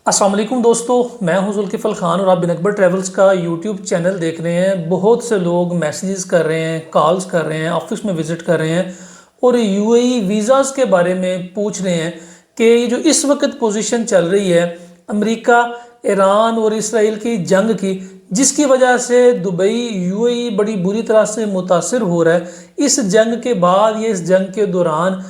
अस्सलाम वालेकुम दोस्तों, मैं हूं जुल्किफल खान और आप बिन अकबर ट्रैवल्स का यूट्यूब चैनल देख रहे हैं। बहुत से लोग मैसेजेस कर रहे हैं, कॉल्स कर रहे हैं, ऑफिस में विज़िट कर रहे हैं और यूएई वीज़ाज़ के बारे में पूछ रहे हैं कि ये जो इस वक्त पोजीशन चल रही है अमेरिका, ईरान और इसराइल की जंग की, जिसकी वजह से दुबई यूएई बड़ी बुरी तरह से मुतासर हो रहा है। इस जंग के बाद या इस जंग के दौरान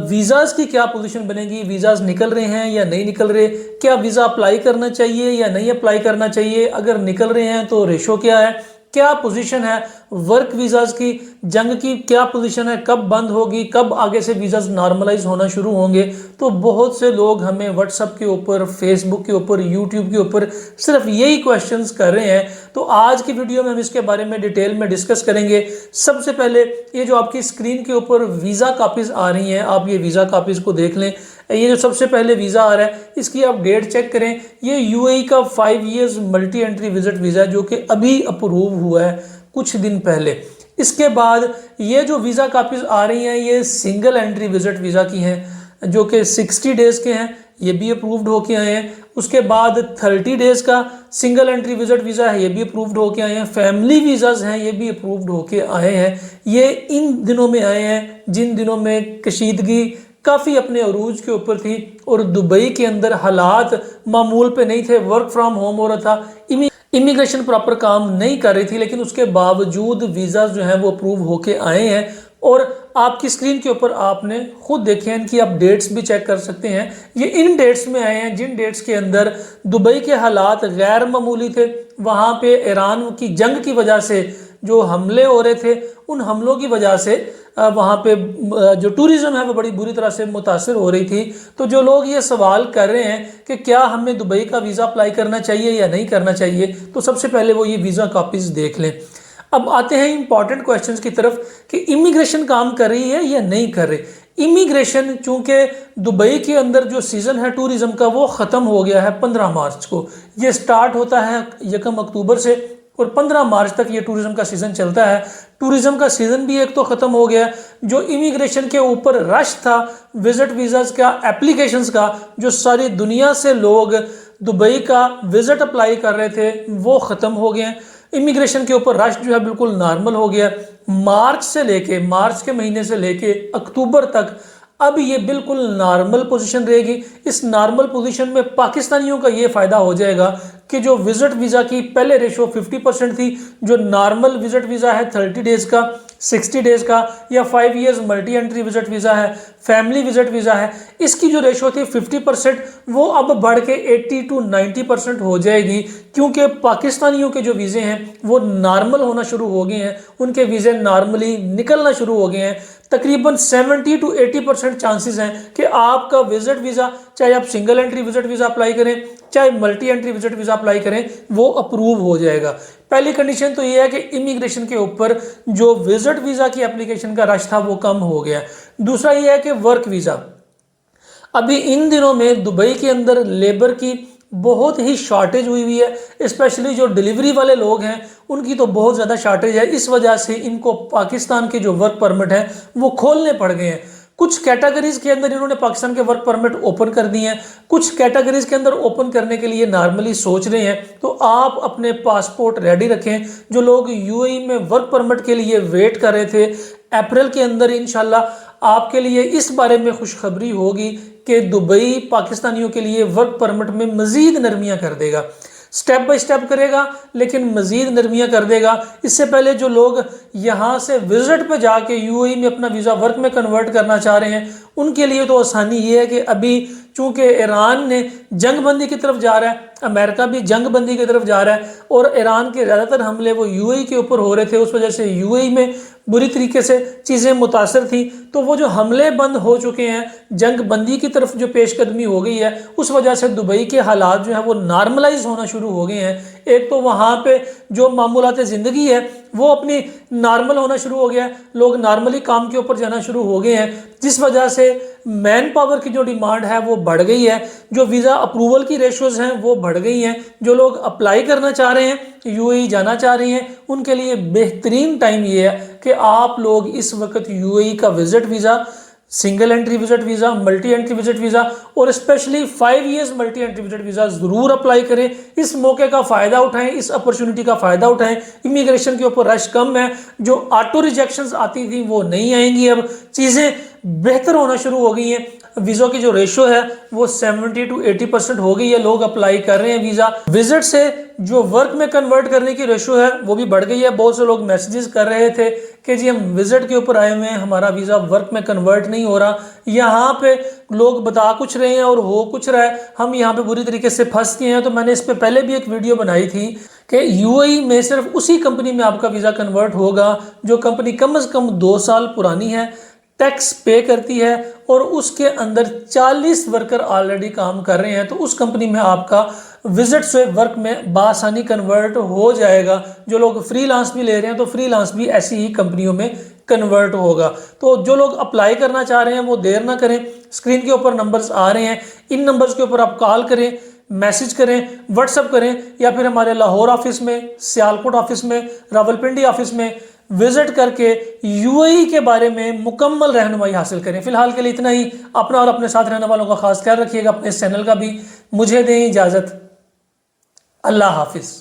वीज़ाज़ की क्या पोजीशन बनेगी, वीज़ाज़ निकल रहे हैं या नहीं निकल रहे, क्या वीज़ा अप्लाई करना चाहिए या नहीं अप्लाई करना चाहिए, अगर निकल रहे हैं तो रेशो क्या है, क्या पोजीशन है वर्क वीज़ाज़ की, जंग की क्या पोजीशन है, कब बंद होगी, कब आगे से वीज़ाज़ नॉर्मलाइज होना शुरू होंगे। तो बहुत से लोग हमें व्हाट्सएप के ऊपर, फेसबुक के ऊपर, यूट्यूब के ऊपर सिर्फ यही क्वेश्चंस कर रहे हैं। तो आज की वीडियो में हम इसके बारे में डिटेल में डिस्कस करेंगे। सबसे पहले ये जो आपकी स्क्रीन के ऊपर वीज़ा कॉपीज़ आ रही हैं, आप ये वीज़ा कॉपीज़ को देख लें। ये जो सबसे पहले वीज़ा आ रहा है इसकी आप डेट चेक करें। ये यूएई का 5 years multi entry visit visa जो कि अभी अप्रूव हुआ है कुछ दिन पहले। इसके बाद ये जो वीज़ा कॉपीज़ आ रही हैं ये सिंगल एंट्री विजिट वीज़ा की हैं जो कि 60 डेज़ के हैं, ये भी अप्रूव्ड होके आए हैं। उसके बाद 30 डेज़ का सिंगल एंट्री विजिट वीज़ा है, ये भी अप्रूव्ड होके आए हैं। फैमिली वीज़ाज़ हैं, ये भी अप्रूव्ड होके आए हैं। ये इन दिनों में आए हैं जिन दिनों में कशीदगी काफ़ी अपने अरूज के ऊपर थी और दुबई के अंदर हालात मामूल पे नहीं थे, वर्क फ्रॉम होम हो रहा था, इमिग्रेशन प्रॉपर काम नहीं कर रही थी, लेकिन उसके बावजूद वीज़ा जो हैं वो अप्रूव होके आए हैं। और आपकी स्क्रीन के ऊपर आपने खुद देखे हैं, इनकी आप डेट्स भी चेक कर सकते हैं। ये इन डेट्स में आए हैं जिन डेट्स के अंदर दुबई के हालात गैर मामूली थे। वहाँ पे ईरान की जंग की वजह से जो हमले हो रहे थे, उन हमलों की वजह से वहाँ पे जो टूरिज़्म है वो बड़ी बुरी तरह से मुतासर हो रही थी। तो जो लोग ये सवाल कर रहे हैं कि क्या हमें दुबई का वीज़ा अप्लाई करना चाहिए या नहीं करना चाहिए, तो सबसे पहले वो ये वीज़ा कॉपीज़ देख लें। अब आते हैं इंपॉर्टेंट क्वेश्चंस की तरफ कि इमिग्रेशन काम कर रही है या नहीं कर रही। इमिग्रेशन चूंकि दुबई के अंदर जो सीज़न है टूरिज़्म का वो ख़त्म हो गया है 15 मार्च को। ये स्टार्ट होता है 1 अक्टूबर से और 15 मार्च तक ये टूरिज़्म का सीज़न चलता है। टूरिज़्म का सीज़न भी एक तो ख़त्म हो गया। जो इमिग्रेशन के ऊपर रश था विज़िट वीज़ाज़ का, एप्लीकेशंस का, जो सारी दुनिया से लोग दुबई का विज़िट अप्लाई कर रहे थे वो ख़त्म हो गए हैं। इमिग्रेशन के ऊपर रश जो है बिल्कुल नॉर्मल हो गया। मार्च के महीने से लेके अक्टूबर तक अब ये बिल्कुल नॉर्मल पोजीशन रहेगी। इस नॉर्मल पोजीशन में पाकिस्तानियों का ये फ़ायदा हो जाएगा कि जो विज़िट वीज़ा की पहले रेशो 50% थी, जो नॉर्मल विज़िट वीज़ा है 30 डेज़ का, 60 डेज़ का या 5 years multi entry visit visa है, फैमिली विज़िट वीज़ा है, इसकी जो रेशो थी 50% वो अब बढ़ के 80 to 90% हो जाएगी। क्योंकि पाकिस्तानियों के जो वीज़े हैं वो नॉर्मल होना शुरू हो गए हैं, उनके वीज़े नॉर्मली निकलना शुरू हो गए हैं। तकरीबन 70 to 80% चांसेस हैं कि आपका विजिट वीज़ा, चाहे आप single entry visit visa apply करें चाहे multi entry visit visa apply करें, वो अप्रूव हो जाएगा। पहली कंडीशन तो ये है कि इमिग्रेशन के ऊपर जो विजिट वीज़ा की एप्लीकेशन का रश था वो कम हो गया। दूसरा ये है कि वर्क वीज़ा, अभी इन दिनों में दुबई के अंदर लेबर की बहुत ही शॉर्टेज हुई है। स्पेशली जो डिलीवरी वाले लोग हैं उनकी तो बहुत ज़्यादा शॉर्टेज है। इस वजह से इनको पाकिस्तान के जो वर्क परमिट हैं वो खोलने पड़ गए हैं। कुछ कैटेगरीज के अंदर इन्होंने पाकिस्तान के वर्क परमिट ओपन कर दिए हैं, कुछ कैटेगरीज के अंदर ओपन करने के लिए नॉर्मली सोच रहे हैं। तो आप अपने पासपोर्ट रेडी रखें। जो लोग यूएई में वर्क परमिट के लिए वेट कर रहे थे, अप्रैल के अंदर इंशाल्लाह आपके लिए इस बारे में खुशखबरी होगी कि दुबई पाकिस्तानियों के लिए वर्क परमिट में मज़ीद नरमियाँ कर देगा। स्टेप बाय स्टेप करेगा लेकिन मज़ीद नरमियाँ कर देगा। इससे पहले जो लोग यहाँ से विजिट पे जाके यूएई में अपना वीज़ा वर्क में कन्वर्ट करना चाह रहे हैं उनके लिए तो आसानी ये है कि अभी चूँकि ईरान ने जंगबंदी की तरफ जा रहा है, अमेरिका भी जंगबंदी की तरफ जा रहा है और ईरान के ज़्यादातर हमले वो यूएई के ऊपर हो रहे थे, उस वजह से यूएई में बुरी तरीके से चीज़ें मुतासर थी। तो वो जो हमले बंद हो चुके हैं, जंगबंदी की तरफ जो पेशकदमी हो गई है, उस वजह से दुबई के हालात जो है वो नॉर्मलाइज होना शुरू हो गए हैं। एक तो वहाँ पे जो मामूलात ज़िंदगी है वो अपनी नॉर्मल होना शुरू हो गया है, लोग नॉर्मली काम के ऊपर जाना शुरू हो गए हैं, जिस वजह से मैन पावर की जो डिमांड है वो बढ़ गई है। जो वीज़ा अप्रूवल की रेशोज़ हैं वो बढ़ गई हैं। जो लोग अप्लाई करना चाह रहे हैं, यूएई जाना चाह रही हैं, उनके लिए बेहतरीन टाइम ये है कि आप लोग इस वक्त यूएई का visit visa single entry visit visa, multi entry visit visa और specially 5 years multi entry visit visa ज़रूर अप्लाई करें। इस मौके का फ़ायदा उठाएं, इस अपॉर्चुनिटी का फ़ायदा उठाएं। इमिग्रेशन के ऊपर रश कम है, जो ऑटो रिजेक्शंस आती थी वो नहीं आएंगी, अब चीज़ें बेहतर होना शुरू हो गई हैं। वीज़ा की जो रेशो है वो 70 to 80% हो गई है, लोग अप्लाई कर रहे हैं वीज़ा। विजिट से जो वर्क में कन्वर्ट करने की रेशो है वो भी बढ़ गई है। बहुत से लोग मैसेजेस कर रहे थे कि जी हम विजिट के ऊपर आए हुए हैं, हमारा वीज़ा वर्क में कन्वर्ट नहीं हो रहा। यहाँ पे लोग बता कुछ रहे हैं और हो कुछ रहा है, हम यहाँ पे बुरी तरीके से फंस गए हैं। तो मैंने इस पे पहले भी एक वीडियो बनाई थी कि यूएई में सिर्फ उसी कंपनी में आपका वीज़ा कन्वर्ट होगा जो कंपनी कम से कम 2 साल पुरानी है, टैक्स पे करती है और उसके अंदर 40 वर्कर ऑलरेडी काम कर रहे हैं। तो उस कंपनी में आपका विजिट से वर्क में बासानी कन्वर्ट हो जाएगा। जो लोग फ्रीलांस भी ले रहे हैं तो फ्रीलांस भी ऐसी ही कंपनियों में कन्वर्ट होगा। तो जो लोग अप्लाई करना चाह रहे हैं वो देर ना करें, स्क्रीन के ऊपर नंबर्स आ रहे हैं, इन नंबर्स के ऊपर आप कॉल करें, मैसेज करें, व्हाट्सअप करें या फिर हमारे लाहौर ऑफिस में, सियालकोट ऑफिस में, रावलपिंडी ऑफिस में विजिट करके यूएई के बारे में मुकम्मल रहनुमाई हासिल करें। फिलहाल के लिए इतना ही। अपना और अपने साथ रहने वालों का खास ख्याल रखिएगा, अपने इस चैनल का भी। मुझे दें इजाज़त। अल्लाह हाफिज़।